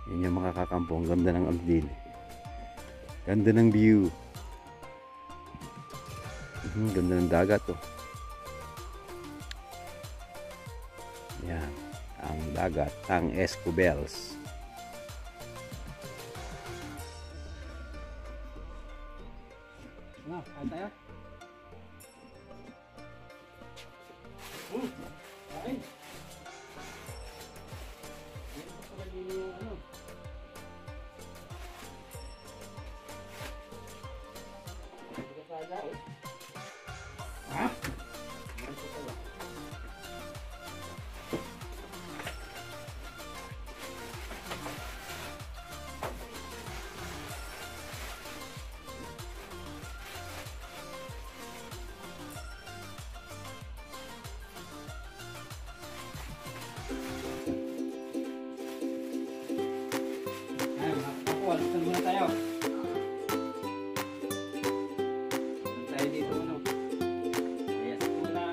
Yan yung mga kakampo. Ang ganda ng Aldin. Ganda ng view. Ganda ng dagat oh. Yan. Ang dagat. Ang Escobels. Kain tayo. Kain. Dito pa pala din yung ano. Dito pa pala eh. Ha? Dito pala. Saan muna tayo? Saan tayo dito ano? Yes, muna.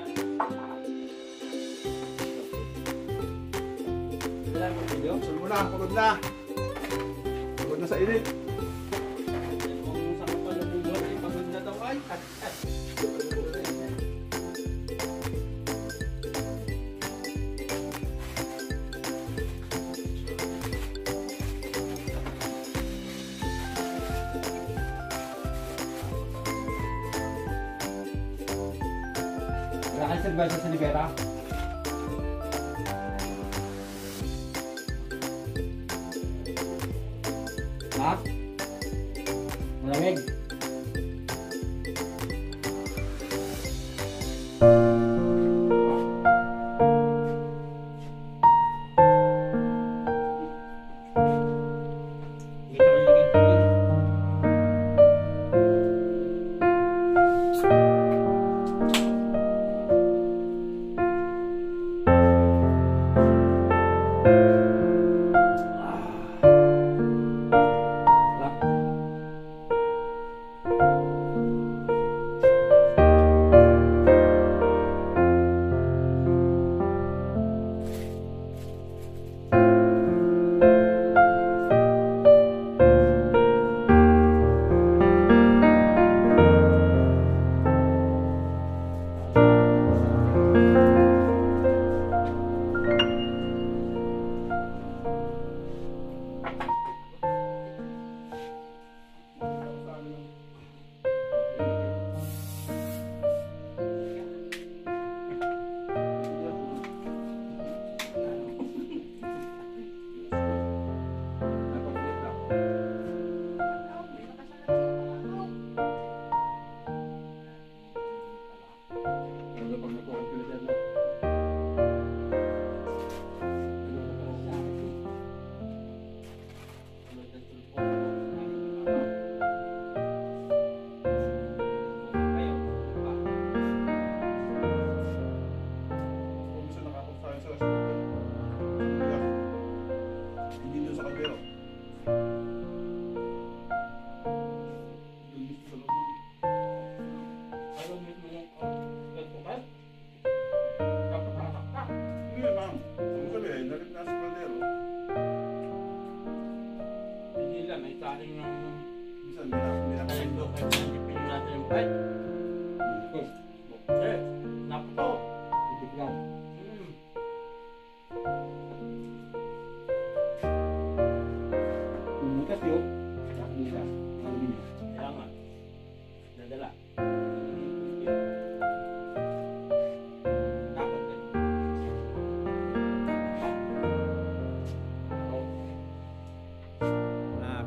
Saan mo video? Saan mo na? Pagod na. Pagod na sa init. Kung saan ka pa nabubuhat ay pagod na daw ay. Wala kang servesa sa Libera? Ha? Malamig?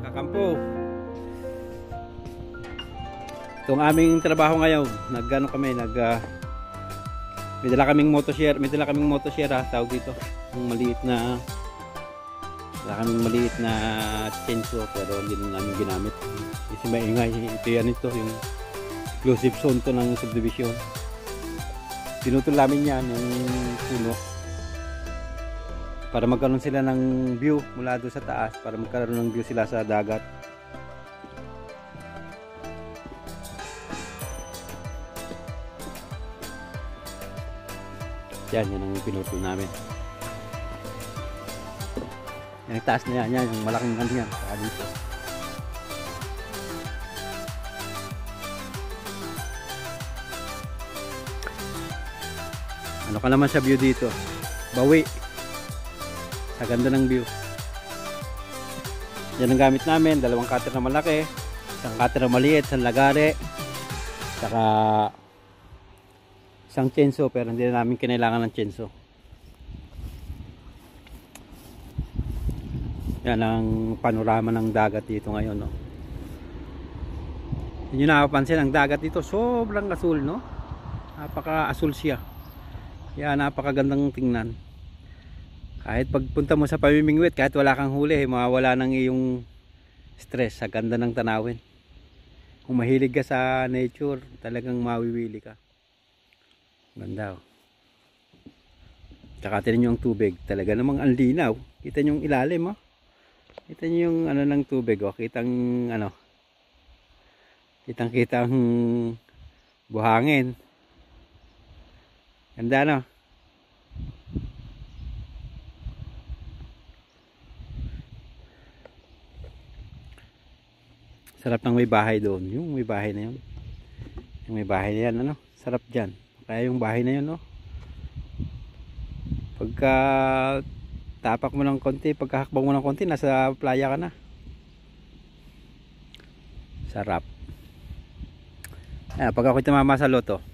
Kakampo. Itong aming trabaho ngayon, nagano kami, may dala kaming motosher, tawag dito. Yung maliit na chainsaw, pero hindi na namin ginamit. Kasi maingay, ito yung exclusive zone to ng subdivision. Pinutol namin yan, yung puno, para magkaroon sila ng view mula doon sa taas, para magkaroon ng view sila sa dagat. Yan ang pinutol namin. Yung taas na yan, yung malaking ano yan. Saka dito. Ano ka naman sa view dito? Bawi. Sa ganda ng view. Yan ang gamit namin. 2 cutter na malaki. 1 cutter na maliit. 1 lagare. Saka 1 chainsaw. Pero hindi na namin kinailangan ng chainsaw. Yan ang panorama ng dagat dito ngayon, no? Hindi nyo nakapansin, ang dagat dito sobrang asul, no? Napaka-asul siya. Kaya napakagandang tingnan. Kahit pagpunta mo sa pamimingwit, kahit wala kang huli, mawawala ng iyong stress sa ganda ng tanawin. Kung mahilig ka sa nature, talagang mawiwili ka. Ganda, oh. Tsaka tinan nyo ang tubig. Talaga namang ang linaw. Kita nyo yung ilalim, oh. Kita nyo yung ano ng tubig, oh. Kitang ano, kitang buhangin. Ganda, no? Sarap ng may bahay doon. Yung may bahay na yun. Yung may bahay na yan, ano? Sarap dyan. Kaya yung bahay na yun, no? Pagka tapak mo ng konti, pagkahakbang mo ng konti, nasa playa ka na. Sarap. Pag ako'y tumama sa loto,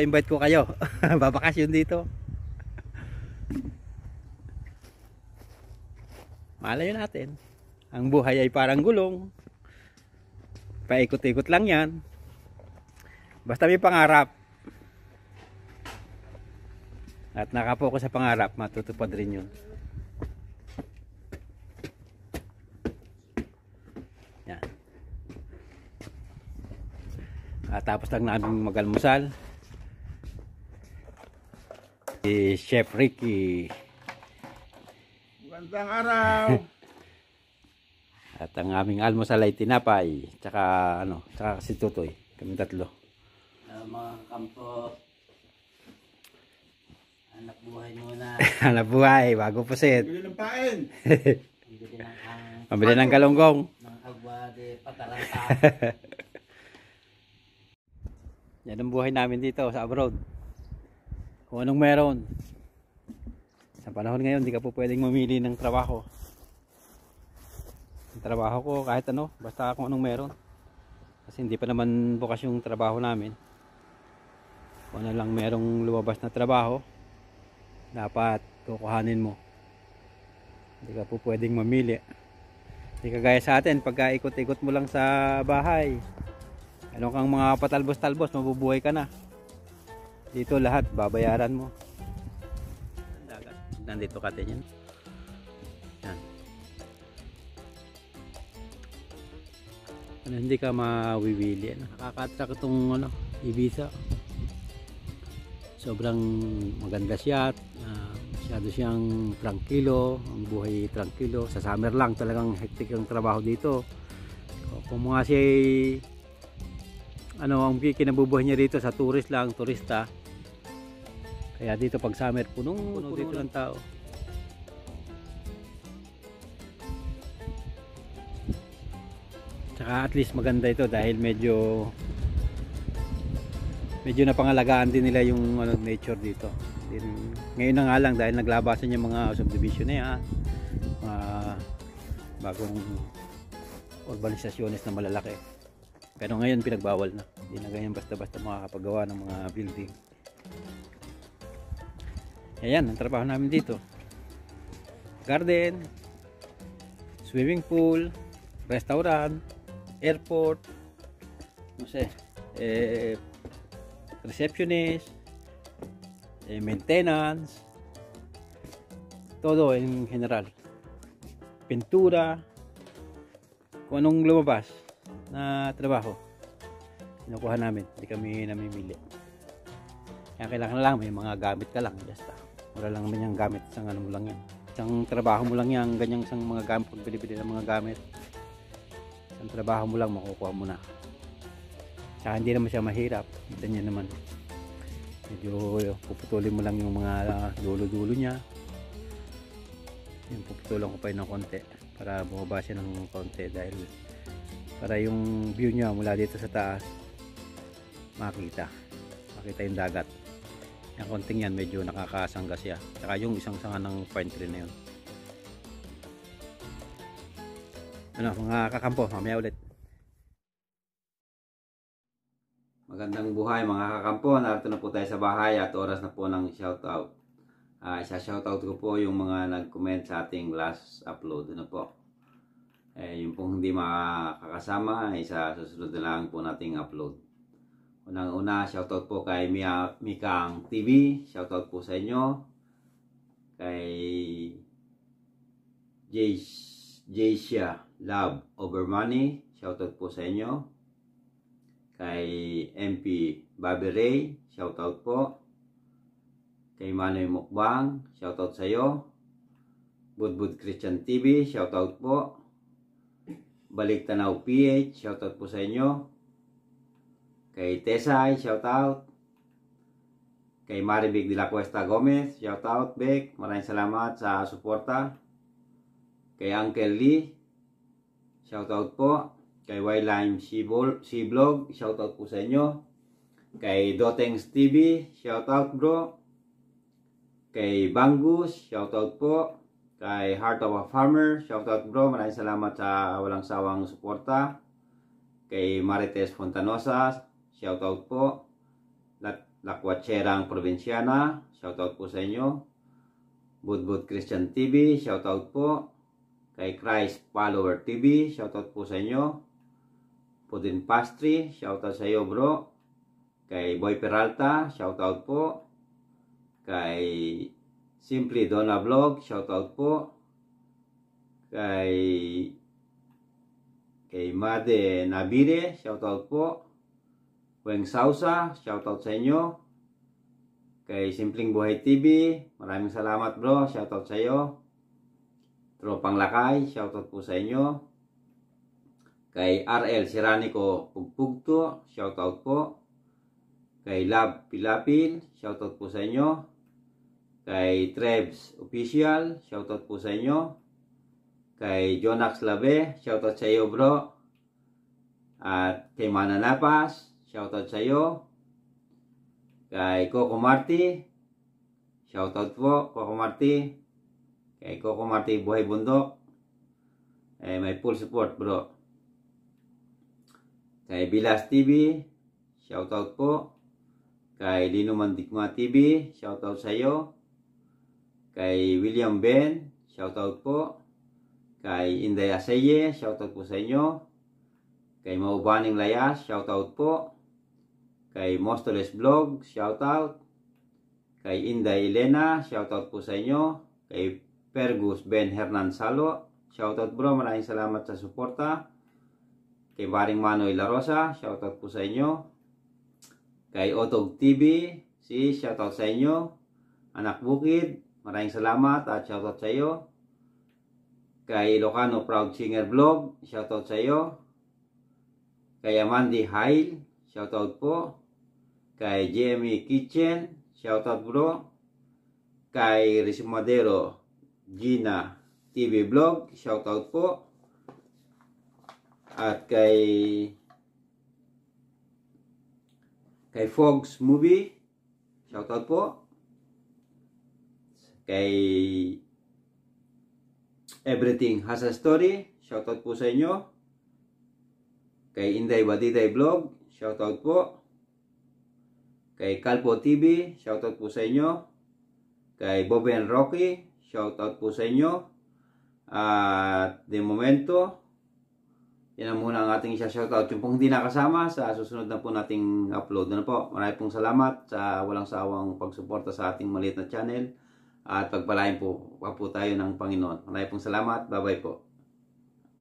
invite ko kayo. Babakasyon dito. Malayo natin. Ang buhay ay parang gulong. Paikot-ikot lang yan. Basta may pangarap. At nakapokus sa pangarap, matutupad rin yun. Yan. At tapos lang namin mag-almusal. Si Chef Ricky. Magandang araw. At ang aming almusal ay tinapay. Tsaka ano, tsaka si Tutoy. Kami tatlo. Mga kampo, anak buhay muna. Hanap buhay, bago pusit. Bili ng pain. Bibili ng Pambili ng galonggong. ng agwa de pataranta. Yan ang buhay namin dito sa abroad. Kung anong meron. Sa panahon ngayon, di ka po pwedeng mamili ng trabaho. Ang trabaho ko kahit ano, basta kung anong meron. Kasi hindi pa naman bukas yung trabaho namin. Kung ano lang merong lumabas na trabaho, dapat kukuhanin mo. Hindi ka po pwedeng mamili. Hindi kagaya sa atin, pagka ikot-ikot mo lang sa bahay, ano kang mga patalbos-talbos, mabubuhay ka na. Dito lahat, babayaran mo. Dagat. Nandito ka din yan. Yan. Ano, hindi ka mawiwili. Nakaka-attract itong ano, Ibiza. Sobrang maganda siya. Masyado siyang tranquilo. Ang buhay tranquilo. Sa summer lang talagang hectic ang trabaho dito. Kung mga siya ano, ang kinabubuhay niya dito sa tourist lang, turista. Kaya dito pag summer, punong-puno dito ng tao. Tsaka at least maganda ito dahil medyo napangalagaan din nila yung ano, nature dito. Ngayon na nga lang dahil naglabasan yung mga subdivision na yan, mga bagong urbanisasyones na malalaki. Pero ngayon pinagbawal na. Hindi na ganyan basta-basta makakapagawa ng mga building. Ayan, ang trabaho namin dito. Garden, swimming pool, restaurant, airport, no sé, receptionist, maintenance, todo en general. Pintura, kung anong lumabas na trabaho kinukuha namin, hindi kami namimili. Kaya kailangan lang may mga gamit ka lang, basta wala lang naman yung gamit, isang ano mo lang yan, isang trabaho mo lang yan, ganyang isang mga gamit. Pag bilibili ng mga gamit, isang trabaho mo lang, makukuha mo na. Tsaka hindi naman siya mahirap, kita niya naman. Medyo puputulin mo lang yung mga dulo-dulo niya. Yung puputulan ko pa yun ng konti para bumaba siya ng konti, dahil para yung view niya mula dito sa taas makita yung dagat. Yung konting yan medyo nakakasangga siya, saka yung isang sanga ng pine tree na yun. Ano mga kakampo, mamaya ulit. Magandang buhay mga kakampo, narito na po tayo sa bahay at oras na po ng shoutout. Isa-shoutout ko po yung mga nag-comment sa ating last upload. Ano po? Yung pong hindi makakasama, isa susunod na lang po nating upload. Unang-una, shoutout po kay Mikang TV. Shoutout po sa inyo. Kay Jaysia Love Over Money. Shoutout po sa inyo. Kay MP Bobby Ray. Shoutout po. Kay Manoy Mukbang, shoutout sa iyo. Budbud Christian TV, shoutout po. Balik Tanaw PH, shoutout po sa inyo. Kay Tesay, shoutout. Kay Maribig de la Cuesta Gomez, shoutout Bek. Maraming salamat sa suporta. Kay Uncle Lee, shoutout po. Kay Wildline C-Vlog, shoutout po sa inyo. Kay Dotengs TV, shoutout bro. Kay Bangus, shoutout po. Kay Heart of a Farmer, shoutout bro. Maraming salamat sa walang sawang suporta. Kay Marites Fontanosa, shoutout po. Lakwatserang Provinciana, shoutout po sa inyo. Budbud Christian TV, shoutout po. Kay Christ Follower TV, shoutout po sa inyo. Pudin Pastry, shoutout sa iyo bro. Kay Boy Peralta, shoutout po. Kay Simply Donna Vlog, shoutout po. Kay Made Nabire, shoutout po. Weng Sausa, shoutout sa inyo. Kay Simpleng Buhay TV, maraming salamat bro, shoutout sa iyo. Tropang Lakay, shoutout po sa inyo. Kay RL Siranico Pugpugto, shoutout po. Kay Love Pilapil, shoutout po sa inyo. Kay Trebs Official, shoutout po sa inyo. Kay Jonax Labe, shoutout sa iyo bro. At kay Mananapas, shoutout sa iyo. Kay Coco Marty, shoutout po Coco Marty. Kay Coco Marty Buhay Bundok, may full support bro. Kay Bilas TV, shoutout po. Kay Lino Mandikma TV, shoutout sa iyo. Kay William Ben, shoutout po. Kay Inday Aseye, shoutout po sa inyo. Kay Maubaning Layas, shoutout po. Kay Mostoles Vlog, shoutout. Kay Inday Elena, shoutout po sa inyo. Kay Fergus Ben Hernan Salo, shoutout bro, maraming salamat sa suporta. Kay Baring Manoy La Rosa, shoutout po sa inyo. Kay Otog TV, shoutout sa inyo. Anak Bukid, maraming salamat at shoutout sa iyo. Kay Ilocano Proud Singer Vlog, shoutout sa iyo. Kay Amandi Hail, shoutout po. Kay JME Kitchen, shoutout bro. Kay Risimadero Gina TV Vlog, shoutout po. At kay Fogs Movie, shoutout po. Kay Everything Has a Story, shoutout po sa inyo. Kay Inday Badiday Vlog, shoutout po. Kay Calpo TV, shoutout po sa inyo. Kay Boben Rocky, shoutout po sa inyo. At de momento, yan ang muna ang ating shoutout. Yung pong hindi nakasama, sa susunod na po nating upload. Ano po, maraming pong salamat sa walang sawang pagsuporta sa ating maliit na channel. At pagpalain po tayo ng Panginoon. Maraming pong salamat. Bye-bye po.